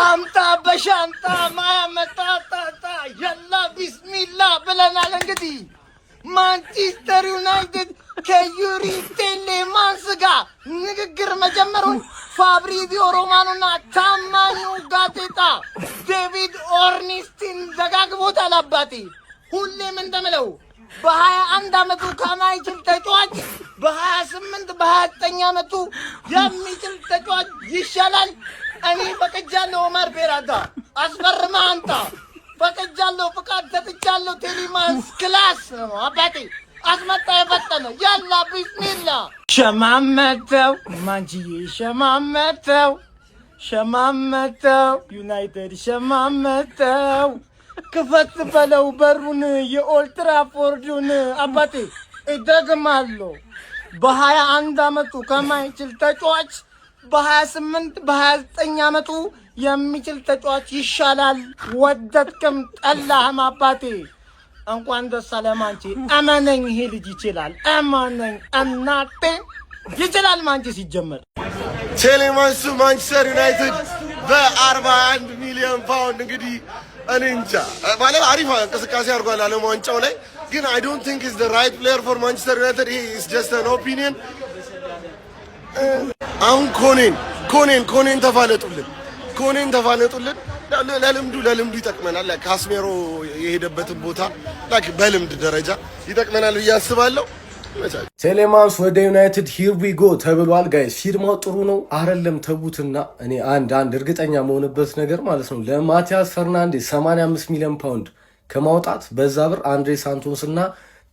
አምጣ በሻንጣ ማመጣጣጣ የላ ቢስሚላ ብለናል። እንግዲህ ማንቸስተር ዩናይትድ ከዩሪ ቴሌማንስ ጋር ንግግር መጀመሩን ፋብሪዚዮ ሮማኖና ታማኙ ጋዜጣ ዴቪድ ኦርኒስቲን ዘጋግቦታል። አባቴ ሁሌም እንደምለው በ21 ዓመቱ ከማይችል ተጫዋች በ28 በ29 ዓመቱ የሚችል ተጫዋች ይሻላል። እኔ ፈቅጃለሁ። ኦማር ቤራታ አስፈርመህ አንተ ፈቅጃለሁ። ፍቃድ ሰጥቻለሁ። ቴሌማንስ ክላስ ነው አባቴ። አስመጣ የፈጠነ ያላ ቢስሚላ ሸማመተው ማንቺዬ ሸማመተው ዩናይትድ ሸማመተው ክፈት በለው በሩን የኦልትራፎርዱን አባቴ እደግማለሁ። በ21 ዓመቱ ከማይችል ተጫዋች በ28 በ29 ዓመቱ የሚችል ተጫዋች ይሻላል። ወደድክም ጠላህም አባቴ እንኳን ደስ አለህ ማንቺ። እመነኝ ይሄ ልጅ ይችላል። እመነኝ እናቴ ይችላል ማንቺ። ሲጀመር ቴሌማንስ ማንቸስተር ዩናይትድ በ41 ሚሊዮን ፓውንድ እንግዲህ እኔ እንጃ ማለት አሪፍ እንቅስቃሴ አድርጓል ዓለም ዋንጫው ላይ ግን I don't think is the right player for Manchester United. He is just an opinion. አሁን ኮኔን ተፋለጡልን ለልምዱ ይጠቅመናል። ካስሜሮ የሄደበትን ቦታ በልምድ ደረጃ ይጠቅመናል ብዬ አስባለሁ። ቴሌማንስ ወደ ዩናይትድ ሂር ዊ ጎ ተብሏል። ጋይስ ፊርማው ጥሩ ነው አይደለም ተቡትና እኔ አንድ እርግጠኛ መሆንበት ነገር ማለት ነው ለማቲያስ ፈርናንዴዝ 85 ሚሊዮን ፓውንድ ከማውጣት በዛ ብር አንድሬ ሳንቶስ እና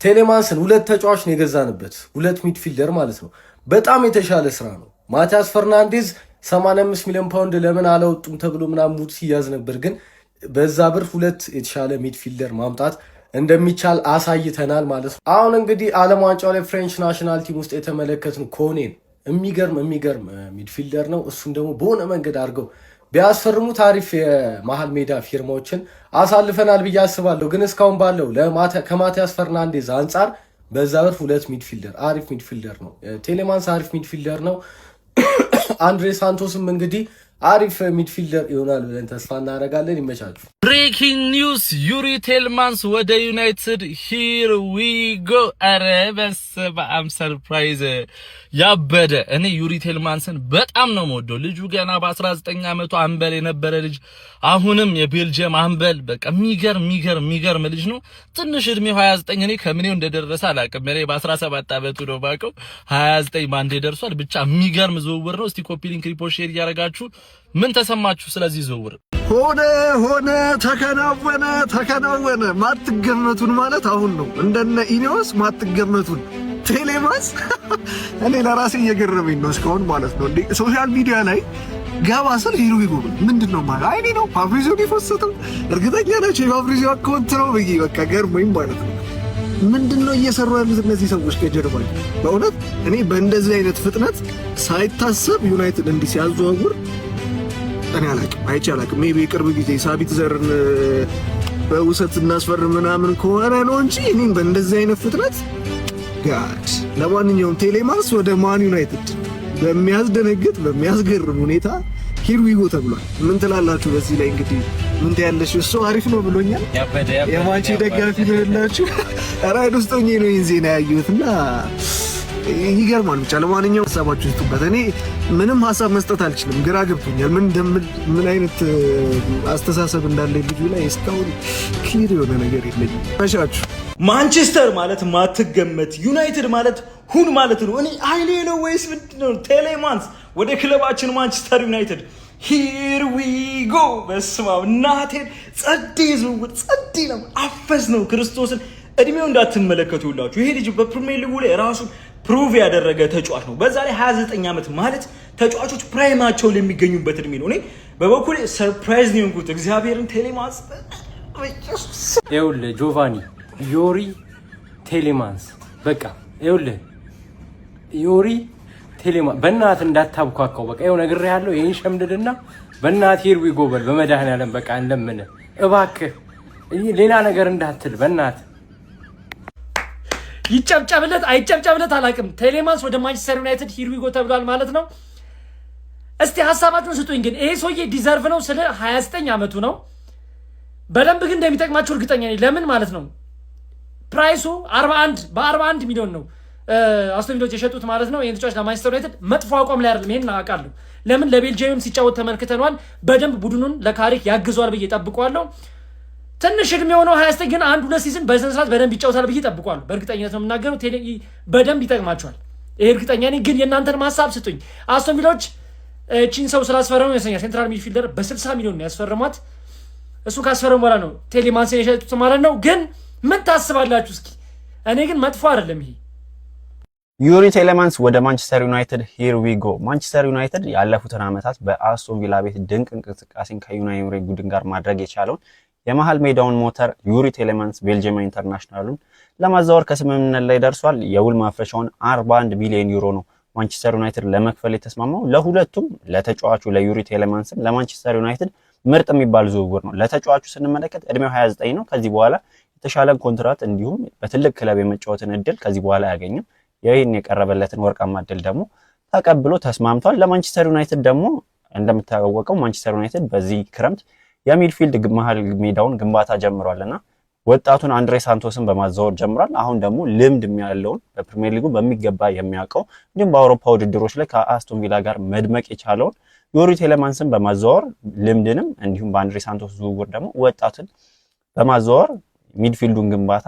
ቴሌማንስን ሁለት ተጫዋች ነው የገዛንበት፣ ሁለት ሚድፊልደር ማለት ነው። በጣም የተሻለ ስራ ነው። ማቲያስ ፈርናንዴዝ 85 ሚሊዮን ፓውንድ ለምን አላወጡም ተብሎ ምናምን ሙድ ሲያዝ ነበር፣ ግን በዛ ብር ሁለት የተሻለ ሚድፊልደር ማምጣት እንደሚቻል አሳይተናል ማለት ነው። አሁን እንግዲህ ዓለም ዋንጫው ላይ ፍሬንች ናሽናል ቲም ውስጥ የተመለከትነው ኮኔን የሚገርም ሚድፊልደር ነው። እሱን ደግሞ በሆነ መንገድ አድርገው ቢያስፈርሙ ታሪፍ የመሃል ሜዳ ፊርማዎችን አሳልፈናል ብዬ አስባለሁ። ግን እስካሁን ባለው ከማቲያስ ፈርናንዴዝ አንጻር በዛ ብር ሁለት ሚድፊልደር አሪፍ ሚድፊልደር ነው። ቴሌማንስ አሪፍ ሚድፊልደር ነው። አንድሬ ሳንቶስም እንግዲህ አሪፍ ሚድፊልደር ይሆናል ብለን ተስፋ እናደርጋለን። ይመቻችሁ። ብሬኪንግ ኒውስ ዩሪ ቴልማንስ ወደ ዩናይትድ ሂር ዊ ጎ። አረ በስመ አብ ሰርፕራይዝ ያበደ። እኔ ዩሪ ቴልማንስን በጣም ነው የምወደው። ልጁ ገና በ19 ዓመቱ አንበል የነበረ ልጅ አሁንም የቤልጂየም አንበል። በቃ የሚገርም ልጅ ነው። ትንሽ እድሜው 29 እኔ ከምኔው እንደደረሰ አላውቅም። እኔ በ17 ዓመቱ ነው ባቀው 29 ማንዴ ደርሷል። ብቻ የሚገርም ዝውውር ነው። እስቲ ኮፒ ሊንክ ሪፖርት ሼር እያደረጋችሁ ምን ተሰማችሁ ስለዚህ ዝውውር? ሆነ ተከናወነ። ማትገመቱን ማለት አሁን ነው። እንደነ ኢኒዮስ ማትገመቱን ቴሌማንስ እኔ ለራሴ እየገረመኝ ነው እስካሁን ማለት ነው። እንዴ ሶሻል ሚዲያ ላይ ገባ ስል ሂሩ ይጎብ ምንድነው ማለት አይኔ ነው ፋብሪዚዮ ቢፈሰተው እርግጠኛ ናቸው የፋብሪዚዮ አካውንት ነው ብዬ በቃ ገርሞኝ ማለት ነው። ምንድነው እየሰሩ ያሉት እነዚህ ሰዎች ከጀርባ? በእውነት እኔ በእንደዚህ አይነት ፍጥነት ሳይታሰብ ዩናይትድ እንዲህ ሲያዘዋውር እኔ አላውቅም። ሜቢ ቅርብ ጊዜ ሳቢት ዘርን በውሰት እናስፈርም ምናምን ከሆነ ነው እንጂ እኔም በእንደዚህ አይነት ፍጥነት ጋድ። ለማንኛውም ቴሌማንስ ወደ ማን ዩናይትድ በሚያስደነግጥ በሚያስገርም ሁኔታ ሂር ዊ ጎ ተብሏል። ምን ትላላችሁ በዚህ ላይ? እንግዲህ ምን ትያለሽ? እሱ አሪፍ ነው ብሎኛል። የማንቺ ደጋፊ ነው ያላችሁ ራይድ ውስጥ ሆኜ ነው ይሄን ዜና ያየሁትና ይገርማል። ብቻ ለማንኛውም ሀሳባችሁ ስጡበት። እኔ ምንም ሀሳብ መስጠት አልችልም፣ ግራ ገብቶኛል። ምን አይነት አስተሳሰብ እንዳለ ልጁ ላይ እስካሁን ክሊር የሆነ ነገር የለኝም። መሻችሁ ማንቸስተር ማለት ማትገመት፣ ዩናይትድ ማለት ሁን ማለት ነው። እኔ ኃይሌ ነው ወይስ ምንድነው? ቴሌማንስ ወደ ክለባችን ማንቸስተር ዩናይትድ ሂር ዊ ጎ። በስመ አብ እናቴን ጸዴ ዝውውር ጸዴ ነው። አፈስ ነው ክርስቶስን። እድሜው እንዳትመለከቱ ሁላችሁ። ይሄ ልጅ በፕሪሚየር ሊጉ ላይ ራሱን ፕሩቭ ያደረገ ተጫዋች ነው። በዛ ላይ 29 ዓመት ማለት ተጫዋቾች ፕራይማቸው የሚገኙበት እድሜ ነው። እኔ በበኩሌ ሰርፕራይዝ ነው የሆንኩት እግዚአብሔርን። ቴሌማንስ ይኸውልህ ጆቫኒ ዮሪ ቴሌማንስ በቃ ይኸውልህ ዮሪ ቴሌማንስ በእናትህ እንዳታብኳካው። በቃ ይኸው ነግሬሃለሁ። ይሄን ሸምድድና በእናትህ ሂር ዊ ጎ በል። በመድኃኒዓለም በቃ እንለምንህ እባክህ፣ ሌላ ነገር እንዳትል በእናትህ። ይጨብጨብለት አይጨብጨብለት አላውቅም። ቴሌማንስ ወደ ማንቸስተር ዩናይትድ ሂር ዊ ጎ ተብሏል ማለት ነው። እስቲ ሐሳባችሁን ስጡኝ። ግን ይሄ ሰውዬ ዲዘርቭ ነው ስለ 29 ዓመቱ ነው። በደንብ ግን እንደሚጠቅማችሁ እርግጠኛ ነኝ። ለምን ማለት ነው ፕራይሱ 41 ሚሊዮን ነው አስቶን ቪላዎች የሸጡት ማለት ነው። ይሄን ተጫዋች ለማንቸስተር ዩናይትድ መጥፎ አቋም ላይ አይደለም። ይሄን አውቃለሁ። ለምን ለቤልጂየም ሲጫወት ተመልክተናል። በደንብ ቡድኑን ለካሪክ ያግዟል ብዬ ጠብቀዋለሁ። ትንሽ እድሜ ሆነው 29 ግን 1-2 ሲዝን በስነ ስርዓት በደንብ ይጫወታል ብዬ ጠብቀዋለሁ። በእርግጠኝነት ነው የምናገረው። በደንብ ይጠቅማቸዋል። ይሄ እርግጠኛ ነኝ። ግን የእናንተን ሐሳብ ስጡኝ። አስቶን ቪላዎች ቺን ሰው ስላስፈረሙ ይመስለኛል ሴንትራል ሚድፊልደር በ60 ሚሊዮን ነው ያስፈረሟት። እሱ ካስፈረሙ በኋላ ነው ቴሌማንስን የሸጡት ማለት ነው። ግን ምን ታስባላችሁ እስኪ? እኔ ግን መጥፎ አይደለም ይሄ። ዩሪ ቴሌማንስ ወደ ማንቸስተር ዩናይትድ ሂር ዊ ጎ። ማንቸስተር ዩናይትድ ያለፉትን ዓመታት በአስቶን ቪላ ቤት ድንቅ እንቅስቃሴን ከዩናይ ኤምሪ ቡድን ጋር ማድረግ የቻለውን የመሃል ሜዳውን ሞተር ዩሪ ቴሌማንስ ቤልጂየም ኢንተርናሽናሉን ለማዛወር ከስምምነት ላይ ደርሷል። የውል ማፍረሻውን 41 ሚሊዮን ዩሮ ነው ማንቸስተር ዩናይትድ ለመክፈል የተስማማው። ለሁለቱም ለተጫዋቹ ለዩሪ ቴሌማንስም ለማንቸስተር ዩናይትድ ምርጥ የሚባል ዝውውር ነው። ለተጫዋቹ ስንመለከት እድሜው 29 ነው። ከዚህ በኋላ የተሻለ ኮንትራት እንዲሁም በትልቅ ክለብ የመጫወትን እድል ከዚህ በኋላ አያገኝም። ይህን የቀረበለትን ወርቃማ እድል ደግሞ ተቀብሎ ተስማምቷል። ለማንቸስተር ዩናይትድ ደግሞ እንደምታወቀው ማንቸስተር ዩናይትድ በዚህ ክረምት የሚድፊልድ መሃል ሜዳውን ግንባታ ጀምሯልና ወጣቱን አንድሬ ሳንቶስን በማዛወር ጀምሯል። አሁን ደግሞ ልምድ ያለውን በፕሪሚየር ሊጉ በሚገባ የሚያውቀው እንዲሁም በአውሮፓ ውድድሮች ላይ ከአስቶን ቪላ ጋር መድመቅ የቻለውን ዩሪ ቴሌማንስን በማዛወር ልምድንም እንዲሁም በአንድሬ ሳንቶስ ዝውውር ደግሞ ወጣቱን በማዛወር ሚድፊልዱን ግንባታ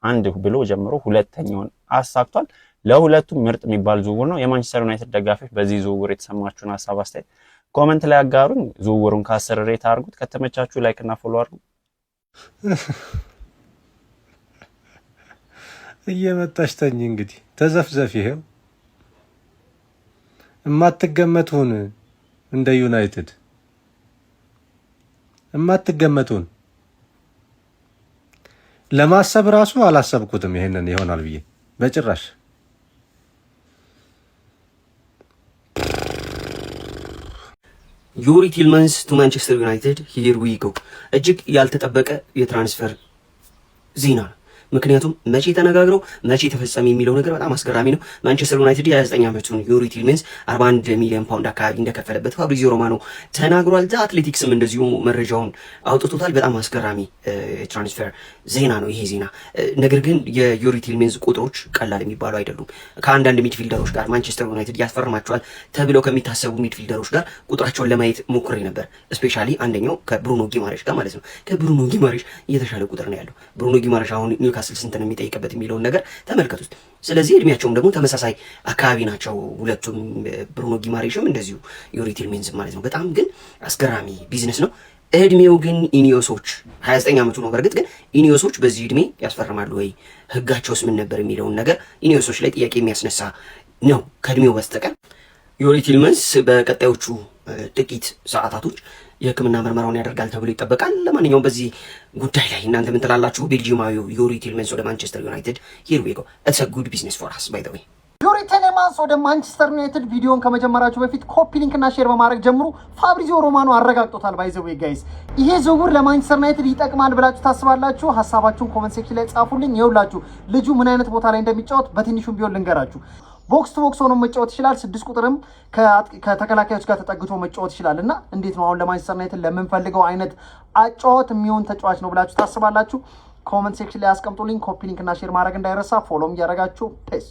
አንድ ብሎ ጀምሮ ሁለተኛውን አሳክቷል። ለሁለቱም ምርጥ የሚባል ዝውውር ነው። የማንቸስተር ዩናይትድ ደጋፊዎች በዚህ ዝውውር የተሰማችሁን ሐሳብ አስተያየት ኮሜንት ላይ አጋሩኝ። ዝውውሩን ከ10 ሬት አድርጉት። ከተመቻችሁ ላይክ እና ፎሎ አድርጉ። እየመጣሽ ተኝ እንግዲህ ተዘፍዘፍ። ይሄው እማትገመቱን እንደ ዩናይትድ እማትገመቱን ለማሰብ ራሱ አላሰብኩትም ይሄንን ይሆናል ብዬ በጭራሽ። ዩሪ ቲልማንስ ቱ ማንቸስተር ዩናይትድ ሂር ዊ ጎ። እጅግ ያልተጠበቀ የትራንስፈር ዜና ነው። ምክንያቱም መቼ ተነጋግረው መቼ ተፈጸመ የሚለው ነገር በጣም አስገራሚ ነው። ማንቸስተር ዩናይትድ የ29 ዓመቱን ዩሪ ቲልማንስ 41 ሚሊዮን ፓውንድ አካባቢ እንደከፈለበት ፋብሪዚዮ ሮማኖ ተናግሯል። ዘ አትሌቲክስም እንደዚሁ መረጃውን አውጥቶታል። በጣም አስገራሚ ትራንስፈር ዜና ነው ይሄ ዜና። ነገር ግን የዩሪ ቲልማንስ ቁጥሮች ቀላል የሚባሉ አይደሉም። ከአንዳንድ ሚድፊልደሮች ጋር ማንቸስተር ዩናይትድ ያስፈርማቸዋል ተብለው ከሚታሰቡ ሚድፊልደሮች ጋር ቁጥራቸውን ለማየት ሞክሬ ነበር። ስፔሻሊ አንደኛው ከብሩኖ ጊማሬሽ ጋር ማለት ነው። ከብሩኖ ጊማሬሽ የተሻለ ቁጥር ነው ያለው። ብሩኖ ጊማሬሽ አሁን ኒውካስል ስንት ነው የሚጠይቅበት የሚለውን ነገር ተመልከቱት። ስለዚህ እድሜያቸውም ደግሞ ተመሳሳይ አካባቢ ናቸው ሁለቱም፣ ብሩኖ ጊማሬሽም እንደዚሁ ዩሪ ቲልማንስ ማለት ነው። በጣም ግን አስገራሚ ቢዝነስ ነው። እድሜው ግን ኢኒዮሶች 29 ዓመቱ ነው። በእርግጥ ግን ኢኒዮሶች በዚህ እድሜ ያስፈርማሉ ወይ? ህጋቸውስ ምን ነበር የሚለውን ነገር ኢኒዮሶች ላይ ጥያቄ የሚያስነሳ ነው ከእድሜው በስተቀር። ዩሪ ቲልማንስ በቀጣዮቹ ጥቂት ሰዓታቶች የሕክምና ምርመራውን ያደርጋል ተብሎ ይጠበቃል። ለማንኛውም በዚህ ጉዳይ ላይ እናንተ ምን ትላላችሁ? ቤልጂየማዊው ዩሪ ቲልማንስ ወደ ማንቸስተር ዩናይትድ ሂር ዊ ጎ። ኢትስ አ ጉድ ቢዝነስ ፎር አስ ባይ ዘ ዌይ። ዩሪ ቴሌማንስ ወደ ማንቸስተር ዩናይትድ ቪዲዮን ከመጀመራችሁ በፊት ኮፒ ሊንክ እና ሼር በማድረግ ጀምሩ። ፋብሪዚዮ ሮማኖ አረጋግጦታል። ባይ ዘ ዌይ ጋይስ፣ ይሄ ዝውውር ለማንቸስተር ዩናይትድ ይጠቅማል ብላችሁ ታስባላችሁ? ሀሳባችሁን ኮሜንት ሴክሽን ላይ ጻፉልኝ። ይኸውላችሁ ልጁ ምን አይነት ቦታ ላይ እንደሚጫወት በትንሹም ቢሆን ልንገራችሁ። ቦክስ ቱ ቦክስ ሆኖ መጫወት ይችላል። 6 ቁጥርም ከተከላካዮች ጋር ተጠግቶ መጫወት ይችላል። እና እንዴት ነው አሁን ለማንቸስተር ዩናይትድ ለምንፈልገው አይነት አጫወት የሚሆን ተጫዋች ነው ብላችሁ ታስባላችሁ? ኮሜንት ሴክሽን ላይ አስቀምጡልኝ። ኮፒ ሊንክ እና ሼር ማድረግ እንዳይረሳ። ፎሎም እያደረጋችሁ ፔስ።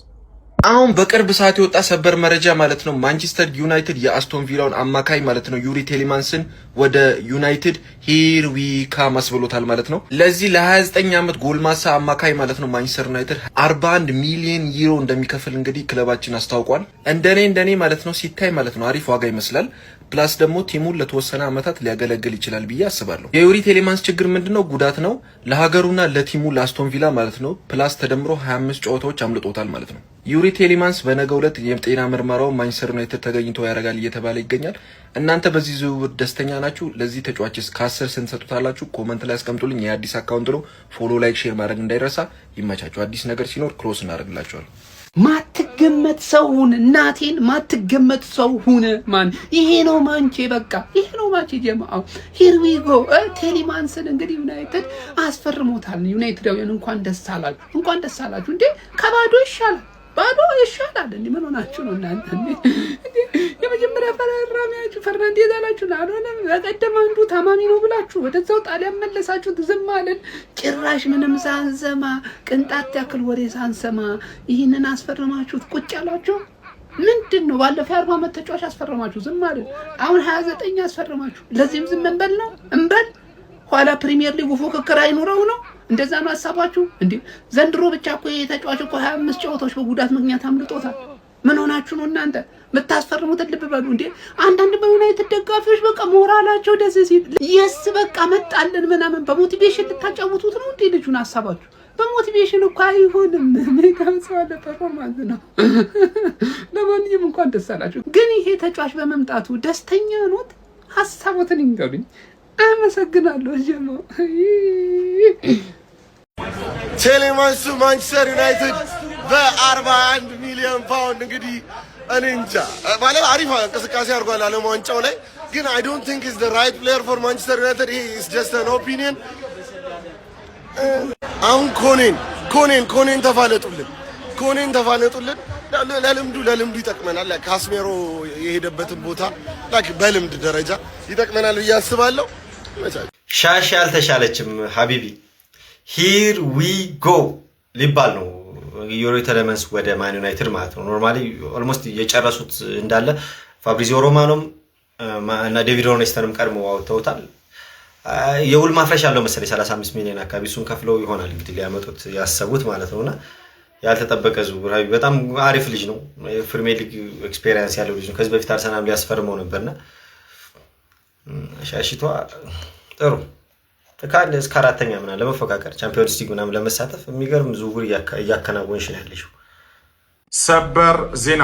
አሁን በቅርብ ሰዓት የወጣ ሰበር መረጃ ማለት ነው ማንቸስተር ዩናይትድ የአስቶን ቪላውን አማካይ ማለት ነው ዩሪ ቴሌማንስን ወደ ዩናይትድ ሂር ዊ ካም አስብሎታል ማለት ነው። ለዚህ ለ29 ዓመት ጎልማሳ አማካይ ማለት ነው ማንቸስተር ዩናይትድ 41 ሚሊዮን ዩሮ እንደሚከፍል እንግዲህ ክለባችን አስታውቋል። እንደኔ ማለት ነው ሲታይ ማለት ነው አሪፍ ዋጋ ይመስላል። ፕላስ ደግሞ ቲሙን ለተወሰነ ዓመታት ሊያገለግል ይችላል ብዬ አስባለሁ። የዩሪ ቴሌማንስ ችግር ምንድነው? ጉዳት ነው ለሀገሩና ለቲሙ ለአስቶን ቪላ ማለት ነው። ፕላስ ተደምሮ 25 ጨዋታዎች አምልጦታል ማለት ነው። ዩሪ ቴሌማንስ በነገው ዕለት የጤና ምርመራው ማንቸስተር ዩናይትድ ተገኝቶ ያደርጋል እየተባለ ይገኛል። እናንተ በዚህ ዝውውር ደስተኛ ናችሁ? ለዚህ ተጫዋችስ ከ10 ስንት ሰጡታላችሁ? ኮመንት ላይ አስቀምጡልኝ። የአዲስ አካውንት ነው። ፎሎ፣ ላይክ፣ ሼር ማድረግ እንዳይረሳ። ይመቻችሁ። አዲስ ነገር ሲኖር ክሮስ እናደርግላችኋለን። ማትገመት ሰው ሁን፣ እናቴን ማትገመት ሰው ሁን። ማን ይሄ ነው ማንቼ፣ በቃ ይሄ ነው ማንቼ ጀማው። ሂር ዊ ጎ። ቴሌማንስን እንግዲህ ዩናይትድ አስፈርሞታል። ዩናይትዳውያን እንኳን ደስ አላችሁ፣ እንኳን ደስ አላችሁ። እንዴ ከባዶ ይሻላል፣ ባዶ ይሻላል። እንዴ ምን ሆናችሁ ነው እናንተ? እንዴ የመጀመሪያ ፈራሚያችሁ ፈርናንዴዝ አላችሁ አልሆነም። በቀደም አንዱ ታማሚ ነው ብላችሁ ወደዛው ጣሊያን መለሳችሁት። ዝም አለን። ጭራሽ ምንም ሳንሰማ ቅንጣት ያክል ወሬ ሳንሰማ ይህንን አስፈረማችሁት ቁጭ አላችሁ። ምንድን ነው? ባለፈው 40 ዓመት ተጫዋች አስፈረማችሁ ዝም አለን። አሁን 29 አስፈረማችሁ። ለዚህም ዝም እንበል ነው እንበል? ኋላ ፕሪሚየር ሊግ ፉክክር አይኖረው ነው? እንደዛ ነው ሐሳባችሁ እንዴ? ዘንድሮ ብቻ እኮ የተጫዋች እኮ 25 ጨዋታዎች በጉዳት ምክንያት አምልጦታል። ምን ሆናችሁ ነው እናንተ? የምታስፈርሙት ልብ በሉ እንዴ። አንዳንድ በዩናይትድ ደጋፊዎች በቃ ሞራላቸው ደስ ሲል የስ በቃ መጣልን ምናምን በሞቲቬሽን ልታጫውቱት ነው እንዴ ልጁን? ሐሳባችሁ በሞቲቬሽን እኮ አይሆንም። ሜዳም ሰው አለ ፐርፎርማንስ ነው። ለማንኛውም እንኳን ደስ አላችሁ። ግን ይሄ ተጫዋች በመምጣቱ ደስተኛ ኖት? ሐሳቦትን ይንገሩኝ። አመሰግናለሁ ጀሞ። ቴሌማንስ ማንቸስተር ዩናይትድ በ41 ሚሊዮን ፓውንድ እንግዲህ እኔ እንጃ ማለት አሪፍ እንቅስቃሴ አድርጓል ዓለም ዋንጫው ላይ። ግን አይ ዶንት ቲንክ ኢዝ ዘ ራይት ፕሌየር ፎር ማንቸስተር ዩናይትድ። ይሄ ኢዝ ጀስት አን ኦፒኒየን። አሁን ኮኔን ተፋለጡልን። ለልምዱ ይጠቅመናል። ካስሜሮ የሄደበትን ቦታ በልምድ ደረጃ ይጠቅመናል ብዬ አስባለሁ። ሻሽ አልተሻለችም ሀቢቢ። ሂር ዊ ጎ ሊባል ነው ዩሪ ቴሌማንስ ወደ ማን ዩናይትድ ማለት ነው። ኖርማሊ ኦልሞስት የጨረሱት እንዳለ ፋብሪዚዮ ሮማኖም እና ዴቪድ ኦርኔስተንም ቀድሞ አውጥተውታል። የውል ማፍረሻ ያለው መሰለኝ 35 ሚሊዮን አካባቢ እሱን ከፍለው ይሆናል እንግዲህ ሊያመጡት ያሰቡት ማለት ነውና ያልተጠበቀ ዝውውር። በጣም አሪፍ ልጅ ነው። ፕሪሚየር ሊግ ኤክስፔሪየንስ ያለው ልጅ ነው። ከዚህ በፊት አርሰናል ሊያስፈርመው ነበርና ሻሽቷ ጥሩ ካለ እስከ አራተኛ ምናምን ለመፎካከር ቻምፒዮንስ ሊግ ምናምን ለመሳተፍ የሚገርም ዝውውር እያከናወንሽ ነው ያለሽው። ሰበር ዜና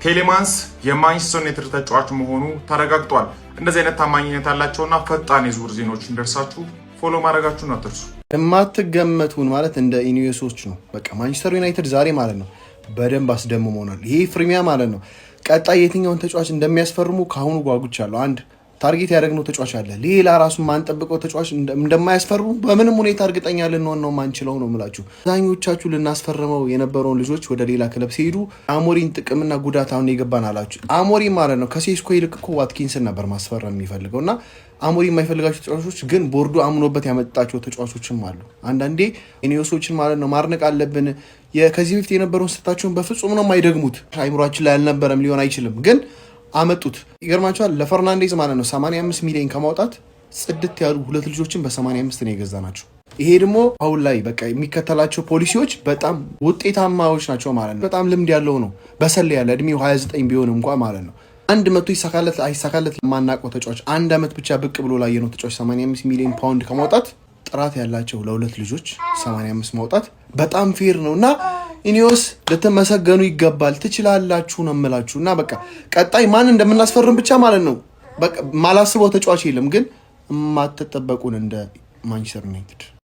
ቴሌማንስ የማንቸስተር ዩናይትድ ተጫዋች መሆኑ ተረጋግጧል። እንደዚህ አይነት ታማኝነት ያላቸውና ፈጣን የዝውውር ዜናዎች እንደርሳችሁ ፎሎ ማድረጋችሁን አትርሱ። የማትገመቱን ማለት እንደ ኢኒዮሶች ነው። በቃ ማንቸስተር ዩናይትድ ዛሬ ማለት ነው በደንብ አስደምሞናል። ይሄ ፍሪሚያ ማለት ነው። ቀጣይ የትኛውን ተጫዋች እንደሚያስፈርሙ ካሁኑ ጓጉቻለሁ። አንድ ታርጌት ያደረግነው ተጫዋች አለ። ሌላ ራሱ ማንጠብቀው ተጫዋች እንደማያስፈርሙ በምንም ሁኔታ እርግጠኛ ልንሆን ነው ማንችለው ነው የምላችሁ። አብዛኞቻችሁ ልናስፈርመው የነበረውን ልጆች ወደ ሌላ ክለብ ሲሄዱ አሞሪን ጥቅምና ጉዳት አሁን የገባን አላችሁ። አሞሪን ማለት ነው ከሴስኮ ይልቅ እኮ ዋትኪንስን ነበር ማስፈረም የሚፈልገው እና አሞሪን የማይፈልጋቸው ተጫዋቾች ግን ቦርዱ አምኖበት ያመጣቸው ተጫዋቾችም አሉ። አንዳንዴ ኢኒዮሶችን ማለት ነው ማርነቅ አለብን። ከዚህ በፊት የነበረውን ስታቸውን በፍጹም ነው የማይደግሙት። አይምሯችን ላይ አልነበረም ሊሆን አይችልም ግን አመጡት። ይገርማቸዋል። ለፈርናንዴዝ ማለት ነው 85 ሚሊዮን ከማውጣት ጽድት ያሉ ሁለት ልጆችን በ85 ነው የገዛ ናቸው። ይሄ ደግሞ አሁን ላይ በቃ የሚከተላቸው ፖሊሲዎች በጣም ውጤታማዎች ናቸው ማለት ነው። በጣም ልምድ ያለው ነው። በሰል ያለ እድሜው 29 ቢሆን እንኳን ማለት ነው 100 ይሳካለት አይሳካለት ለማናውቀው ተጫዋች አንድ አመት ብቻ ብቅ ብሎ ላይ ነው ተጫዋች 85 ሚሊዮን ፓውንድ ከማውጣት ጥራት ያላቸው ለሁለት ልጆች 85 ማውጣት በጣም ፌር ነው እና ኢኒዮስ ልትመሰገኑ ይገባል። ትችላላችሁ ነው የምላችሁ። እና በቃ ቀጣይ ማን እንደምናስፈርም ብቻ ማለት ነው በቃ ማላስበው ተጫዋች የለም ግን የማትጠበቁን እንደ ማንቸስተር ዩናይትድ